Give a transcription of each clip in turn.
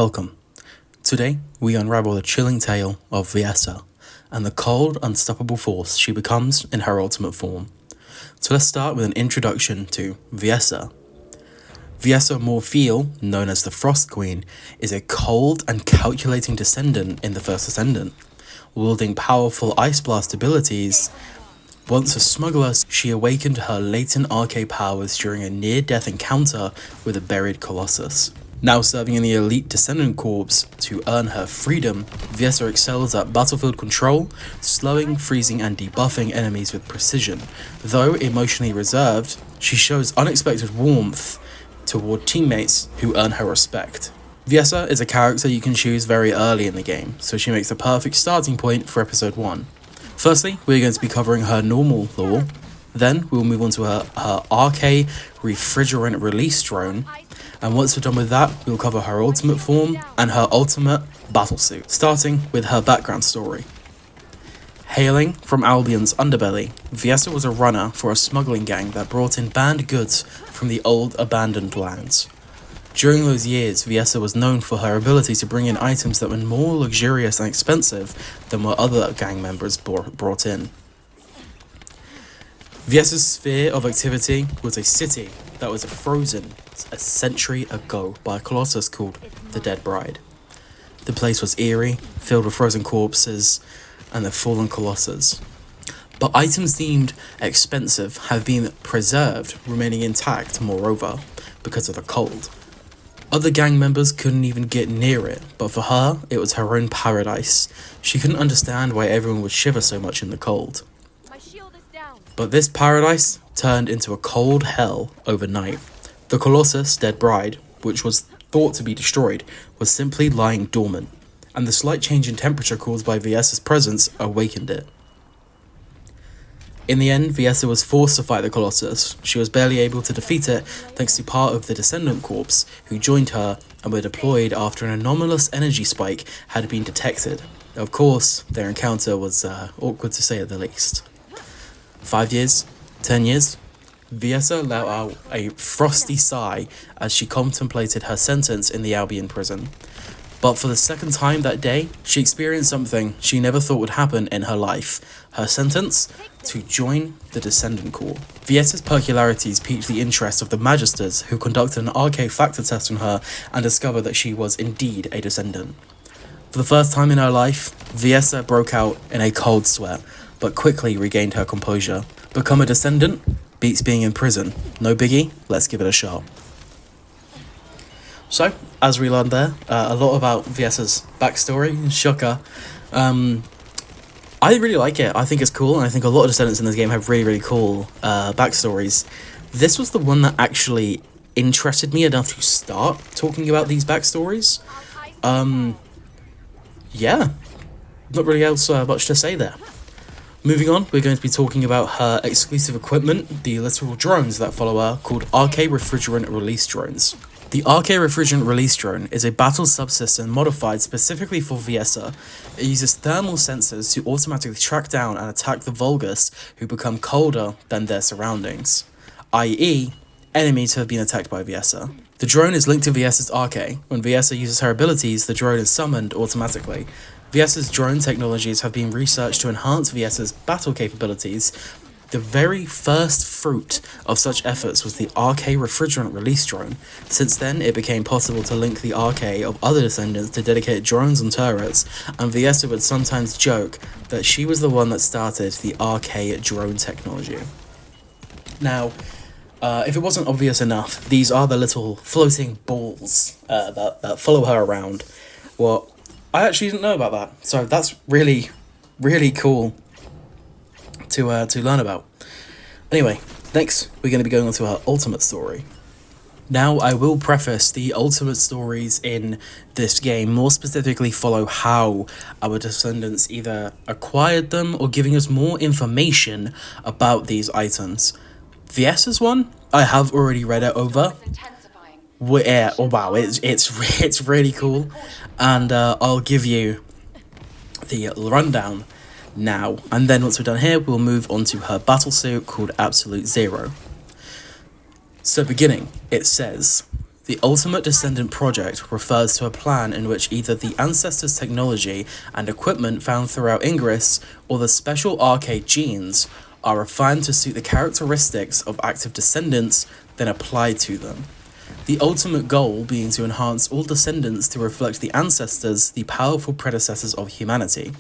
Welcome. Today, we unravel the chilling tale of Viessa and the cold, unstoppable force she becomes in her ultimate form. So let's start with an introduction to Viessa. Viessa Morpheal, known as the Frost Queen, is a cold and calculating descendant in the First Descendant. Wielding powerful Ice Blast abilities, once a smuggler, she awakened her latent arcane powers during a near-death encounter with a buried Colossus. Now serving in the elite Descendant Corps to earn her freedom, Viessa excels at battlefield control, slowing, freezing and debuffing enemies with precision. Though emotionally reserved, she shows unexpected warmth toward teammates who earn her respect. Viessa is a character you can choose very early in the game, so she makes the perfect starting point for episode 1. Firstly, we're going to be covering her normal lore, then we'll move on to her RK refrigerant release drone, and once we're done with that, we'll cover her ultimate form and her ultimate battlesuit, starting with her background story. Hailing from Albion's underbelly, Viessa was a runner for a smuggling gang that brought in banned goods from the old abandoned lands. During those years, Viessa was known for her ability to bring in items that were more luxurious and expensive than what other gang members brought in. Viessa's sphere of activity was a city that was frozen a century ago by a colossus called the Dead Bride. The place was eerie, filled with frozen corpses and the fallen colossus. But items deemed expensive have been preserved, remaining intact moreover, because of the cold. Other gang members couldn't even get near it, but for her, it was her own paradise. She couldn't understand why everyone would shiver so much in the cold. My shield is down. But this paradise turned into a cold hell overnight. The Colossus Dead Bride, which was thought to be destroyed, was simply lying dormant, and the slight change in temperature caused by Viessa's presence awakened it. In the end, Viessa was forced to fight the Colossus. She was barely able to defeat it thanks to part of the Descendant Corps, who joined her and were deployed after an anomalous energy spike had been detected. Of course, their encounter was awkward to say at the least. 5 years? 10 years? Viessa let out a frosty sigh as she contemplated her sentence in the Albion prison. But for the second time that day, she experienced something she never thought would happen in her life. Her sentence? To join the Descendant Corps. Viessa's peculiarities piqued the interest of the Magisters, who conducted an RK factor test on her and discovered that she was indeed a Descendant. For the first time in her life, Viessa broke out in a cold sweat, but quickly regained her composure. Become a Descendant? Beats being in prison. No biggie, let's give it a shot. So, as we learned there, a lot about Viessa's backstory, shocker. I really like it. I think it's cool, and I think a lot of Descendants in this game have really, really cool backstories. This was the one that actually interested me enough to start talking about these backstories. Yeah, not really else much to say there. Moving on, we're going to be talking about her exclusive equipment, the literal drones that follow her, called RK Refrigerant Release Drones. The RK Refrigerant Release Drone is a battle subsystem modified specifically for Viessa. It uses thermal sensors to automatically track down and attack the Vulgus who become colder than their surroundings, i.e., enemies who have been attacked by Viessa. The drone is linked to Viessa's RK. When Viessa uses her abilities, the drone is summoned automatically. Viessa's drone technologies have been researched to enhance Viessa's battle capabilities. The very first fruit of such efforts was the RK Refrigerant Release Drone. Since then, it became possible to link the RK of other Descendants to dedicated drones and turrets, and Viessa would sometimes joke that she was the one that started the RK drone technology. Now, if it wasn't obvious enough, these are the little floating balls that follow her around. Well, I actually didn't know about that, so that's really, really cool to learn about. Anyway, next we're going to be going on to her ultimate story. Now, I will preface the ultimate stories in this game more specifically follow how our Descendants either acquired them or giving us more information about these items. Viessa's one, I have already read it over. Yeah, oh wow, it's really cool, and I'll give you the rundown now, and then once we're done here, we'll move on to her battlesuit called Absolute Zero. So beginning, it says, The Ultimate Descendant project refers to a plan in which either the Ancestors' technology and equipment found throughout Ingress or the special arcade genes are refined to suit the characteristics of active descendants, then applied to them. The ultimate goal being to enhance all descendants to reflect the ancestors, the powerful predecessors of humanity.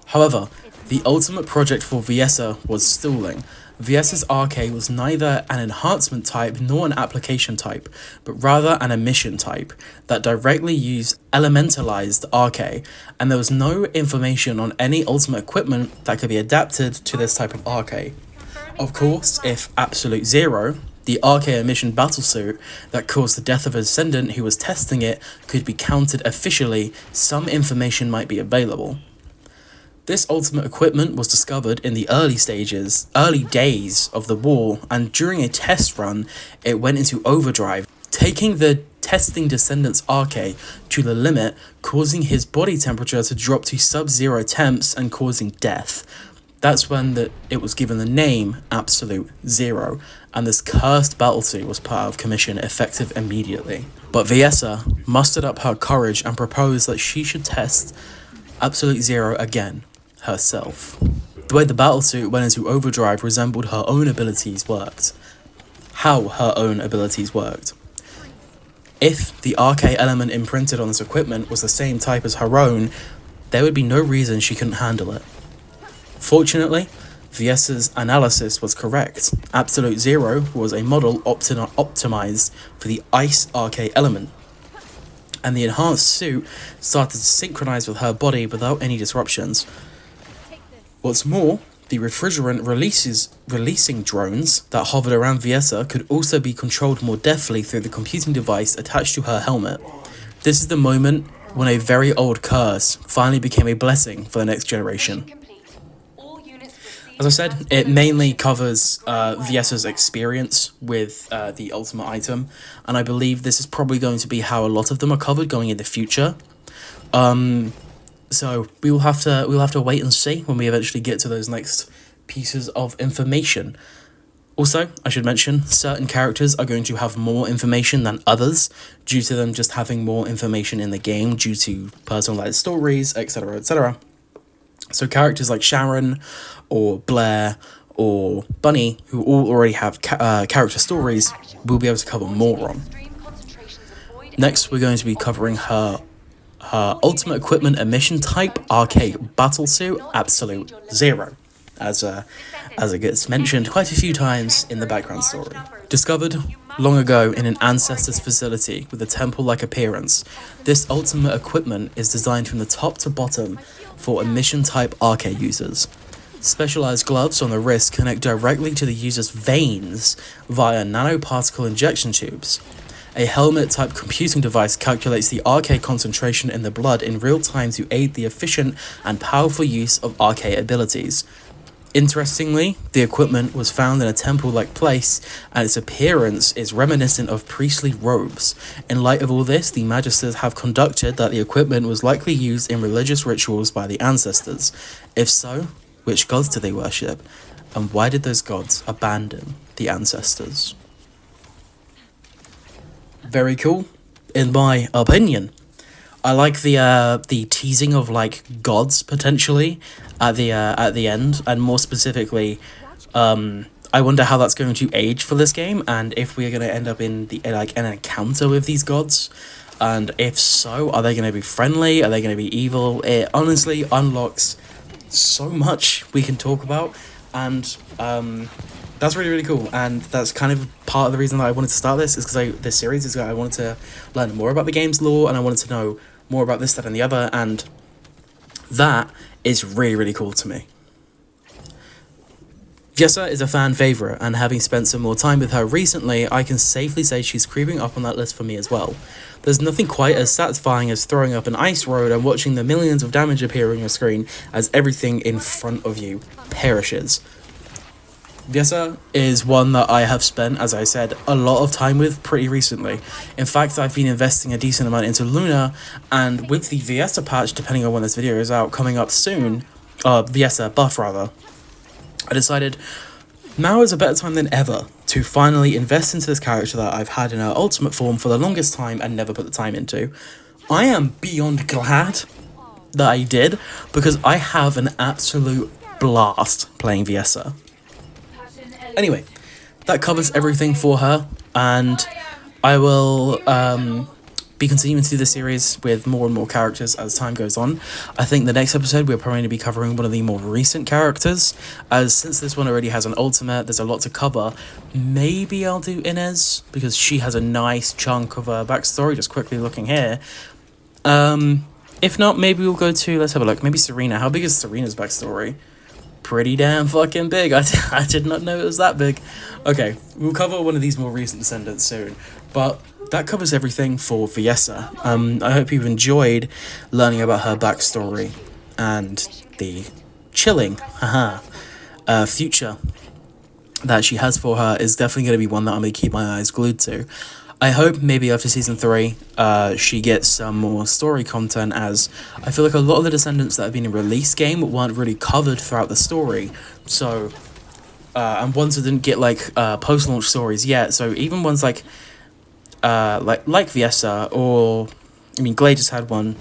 However, the ultimate project for Viessa was stalling. Viessa's RK was neither an enhancement type nor an application type, but rather an emission type that directly used elementalized RK, and there was no information on any ultimate equipment that could be adapted to this type of RK. Of course, if Absolute Zero, the RK emission battlesuit that caused the death of a descendant who was testing it, could be counted officially, some information might be available. This ultimate equipment was discovered in the early days of the war, and during a test run, it went into overdrive, taking the testing descendant's RK to the limit, causing his body temperature to drop to sub-zero temps and causing death. That's when it was given the name Absolute Zero, and this cursed battlesuit was put out of commission effective immediately. But Viessa mustered up her courage and proposed that she should test Absolute Zero again, herself. The way the battlesuit went into overdrive resembled her own abilities worked. How her own abilities worked. If the RK element imprinted on this equipment was the same type as her own, there would be no reason she couldn't handle it. Fortunately, Viessa's analysis was correct. Absolute Zero was a model optimized for the Ice RK element, and the enhanced suit started to synchronize with her body without any disruptions. What's more, the refrigerant releasing drones that hovered around Viessa could also be controlled more deftly through the computing device attached to her helmet. This is the moment when a very old curse finally became a blessing for the next generation. As I said, it mainly covers Viessa's experience with the ultimate item, and I believe this is probably going to be how a lot of them are covered going in the future. So we'll have to wait and see when we eventually get to those next pieces of information. Also, I should mention, certain characters are going to have more information than others due to them just having more information in the game due to personalized stories, etc., etc. So characters like Sharon, or Blair, or Bunny, who all already have character stories, we'll be able to cover more on. Next, we're going to be covering her ultimate equipment emission type RK battlesuit Absolute Zero, as it gets mentioned quite a few times in the background story. Discovered long ago in an ancestor's facility with a temple-like appearance, this ultimate equipment is designed from the top to bottom for emission type RK users. Specialized gloves on the wrist connect directly to the user's veins via nanoparticle injection tubes. A helmet-type computing device calculates the RK concentration in the blood in real time to aid the efficient and powerful use of RK abilities. Interestingly, the equipment was found in a temple-like place, and its appearance is reminiscent of priestly robes. In light of all this, the Magisters have conducted that the equipment was likely used in religious rituals by the ancestors. If so, which gods do they worship? And why did those gods abandon the ancestors? Very cool, in my opinion. I like the teasing of like gods potentially at the end, and more specifically, I wonder how that's going to age for this game, and if we're going to end up in an encounter with these gods, and if so, are they going to be friendly? Are they going to be evil? It honestly unlocks so much we can talk about, and that's really, really cool, and that's kind of part of the reason that I wanted to start this, is because this series is I wanted to learn more about the game's lore, and I wanted to know more about this, that, and the other, and that is really, really cool to me. Viessa is a fan favourite, and having spent some more time with her recently, I can safely say she's creeping up on that list for me as well. There's nothing quite as satisfying as throwing up an ice road and watching the millions of damage appear on your screen as everything in front of you perishes. Viessa is one that I have spent, as I said, a lot of time with pretty recently. In fact, I've been investing a decent amount into Luna, and with the Viessa patch, depending on when this video is out, coming up soon, Viessa buff rather, I decided now is a better time than ever to finally invest into this character that I've had in her ultimate form for the longest time and never put the time into. I am beyond glad that I did, because I have an absolute blast playing Viessa. Anyway, that covers everything for her, and I will be continuing to do the series with more and more characters as time goes on. I think the next episode we're probably going to be covering one of the more recent characters, as since this one already has an ultimate, there's a lot to cover. Maybe I'll do Inez, because she has a nice chunk of a backstory, just quickly looking here. If not, maybe we'll go to, let's have a look, maybe Serena. How big is Serena's backstory? Pretty damn fucking big. I did not know it was that big. Okay, we'll cover one of these more recent Descendants soon, but that covers everything for Viessa. I hope you've enjoyed learning about her backstory and the chilling future that she has for her is definitely going to be one that I'm going to keep my eyes glued to. I hope maybe after season 3, she gets some more story content, as I feel like a lot of the Descendants that have been in release game weren't really covered throughout the story. So, and ones that didn't get like post-launch stories yet. So even ones like Viessa, or I mean, Glade just had one.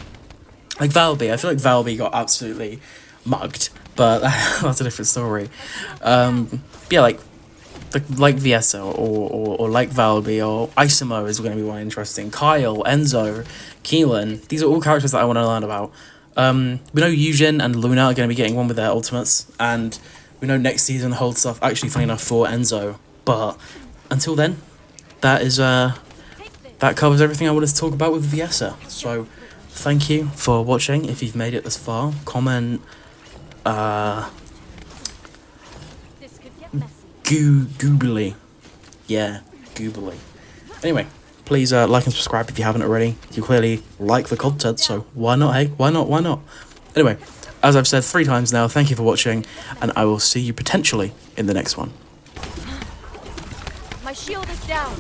Like Valby, I feel like Valby got absolutely mugged, but that's a different story. Yeah, like Viessa or like Valby or Isomo is going to be one interesting. Kyle, Enzo, Keelan, these are all characters that I want to learn about. We know Yujin and Luna are going to be getting one with their ultimates, and we know next season holds stuff actually funny enough for Enzo. But until then, that covers everything I wanted to talk about with Viessa. So thank you for watching. If you've made it this far, comment goobly. Yeah, goobly. Anyway, please like and subscribe if you haven't already. You clearly like the content, so why not, hey? Why not? Anyway, as I've said 3 times now, thank you for watching, and I will see you potentially in the next one. My shield is down.